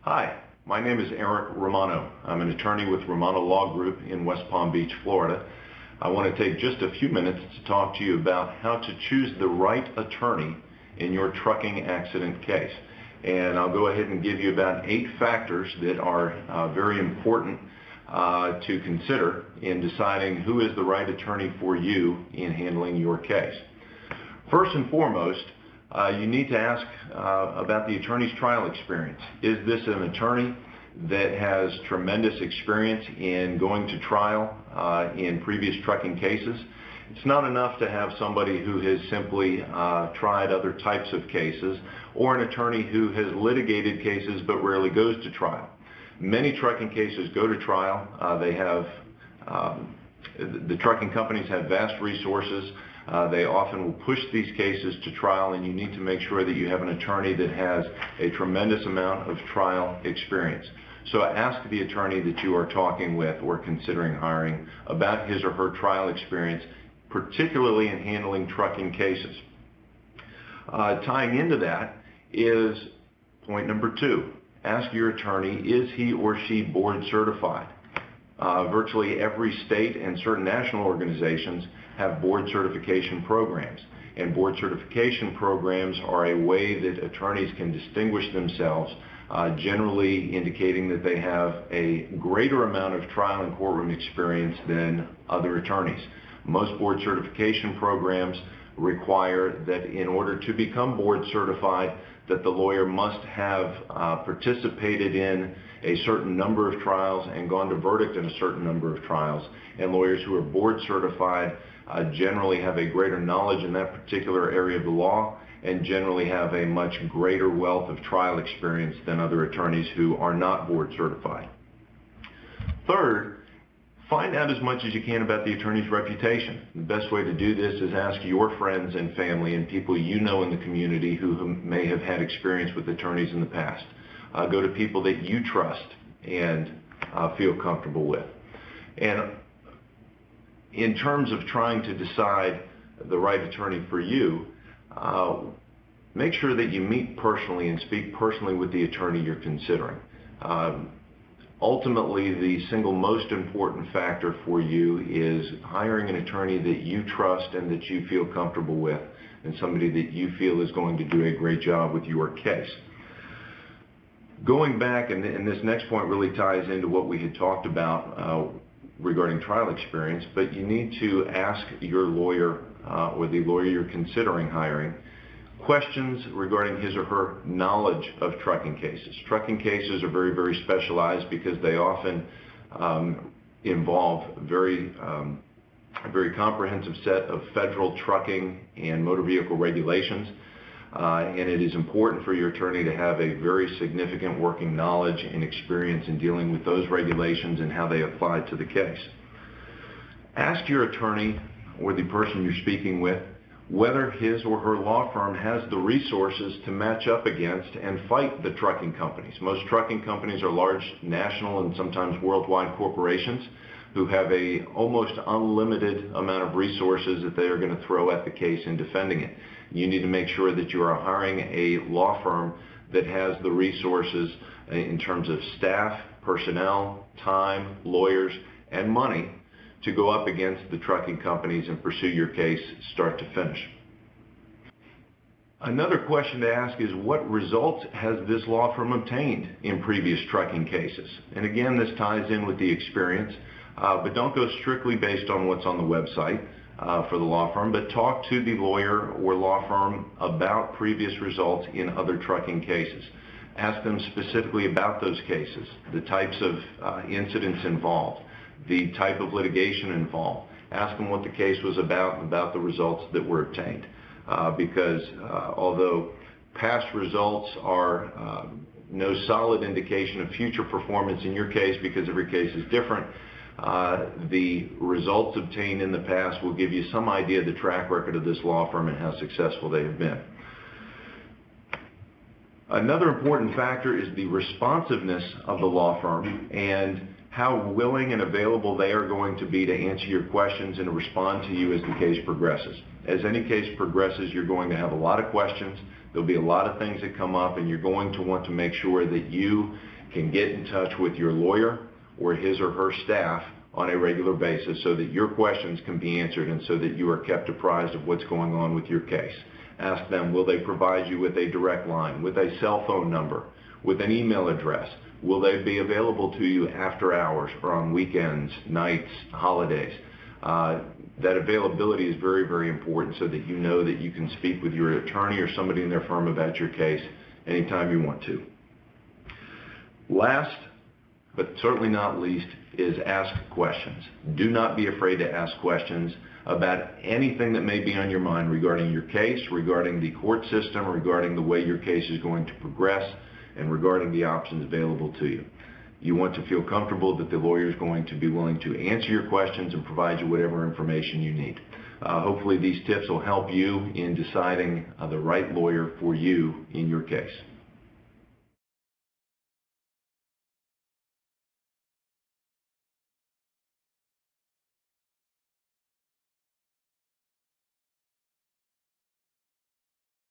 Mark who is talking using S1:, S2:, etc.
S1: Hi, my name is Eric Romano. I'm an attorney with Romano Law Group in West Palm Beach, Florida. I want to take just a few minutes to talk to you about how to choose the right attorney in your trucking accident case. And I'll go ahead and give you about 8 factors that are very important to consider in deciding who is the right attorney for you in handling your case. First and foremost, you need to ask about the attorney's trial experience. Is this an attorney that has tremendous experience in going to trial in previous trucking cases? It's not enough to have somebody who has simply tried other types of cases, or an attorney who has litigated cases but rarely goes to trial. Many trucking cases go to trial. The trucking companies have vast resources. They often will push these cases to trial, and you need to make sure that you have an attorney that has a tremendous amount of trial experience. So ask the attorney that you are talking with or considering hiring about his or her trial experience, particularly in handling trucking cases. Tying into that is point number 2. Ask your attorney, is he or she board certified? Virtually every state and certain national organizations have board certification programs. And board certification programs are a way that attorneys can distinguish themselves, generally indicating that they have a greater amount of trial and courtroom experience than other attorneys. Most board certification programs require that in order to become board certified, that the lawyer must have participated in a certain number of trials and gone to verdict in a certain number of trials. And lawyers who are board certified generally have a greater knowledge in that particular area of the law and generally have a much greater wealth of trial experience than other attorneys who are not board certified. Third, find out as much as you can about the attorney's reputation. The best way to do this is ask your friends and family and people you know in the community who may have had experience with attorneys in the past. Go to people that you trust and feel comfortable with. And in terms of trying to decide the right attorney for you, make sure that you meet personally and speak personally with the attorney you're considering. Ultimately, the single most important factor for you is hiring an attorney that you trust and that you feel comfortable with, and somebody that you feel is going to do a great job with your case. Going back, and this next point really ties into what we had talked about regarding trial experience, but you need to ask your lawyer or the lawyer you're considering hiring questions regarding his or her knowledge of trucking cases. Trucking cases are very, very specialized because they often involve a very comprehensive set of federal trucking and motor vehicle regulations. And it is important for your attorney to have a very significant working knowledge and experience in dealing with those regulations and how they apply to the case. Ask your attorney or the person you're speaking with whether his or her law firm has the resources to match up against and fight the trucking companies. Most trucking companies are large national and sometimes worldwide corporations who have a almost unlimited amount of resources that they are going to throw at the case in defending it. You need to make sure that you are hiring a law firm that has the resources in terms of staff, personnel, time, lawyers, and money to go up against the trucking companies and pursue your case start to finish. Another question to ask is, what results has this law firm obtained in previous trucking cases? And again, this ties in with the experience, but don't go strictly based on what's on the website for the law firm, but talk to the lawyer or law firm about previous results in other trucking cases. Ask them specifically about those cases, the types of incidents involved, the type of litigation involved. Ask them what the case was about the results that were obtained. Because although past results are no solid indication of future performance in your case, because every case is different, the results obtained in the past will give you some idea of the track record of this law firm and how successful they have been. Another important factor is the responsiveness of the law firm and how willing and available they are going to be to answer your questions and to respond to you as the case progresses. As any case progresses, you're going to have a lot of questions. There'll be a lot of things that come up, and you're going to want to make sure that you can get in touch with your lawyer or his or her staff on a regular basis so that your questions can be answered and so that you are kept apprised of what's going on with your case. Ask them, will they provide you with a direct line, with a cell phone number, with an email address? Will they be available to you after hours or on weekends, nights, holidays? That availability is very, very important so that you know that you can speak with your attorney or somebody in their firm about your case anytime you want to. Last, but certainly not least, is ask questions. Do not be afraid to ask questions about anything that may be on your mind regarding your case, regarding the court system, regarding the way your case is going to progress, and regarding the options available to you. You want to feel comfortable that the lawyer is going to be willing to answer your questions and provide you whatever information you need. Hopefully these tips will help you in deciding the right lawyer for you in your case.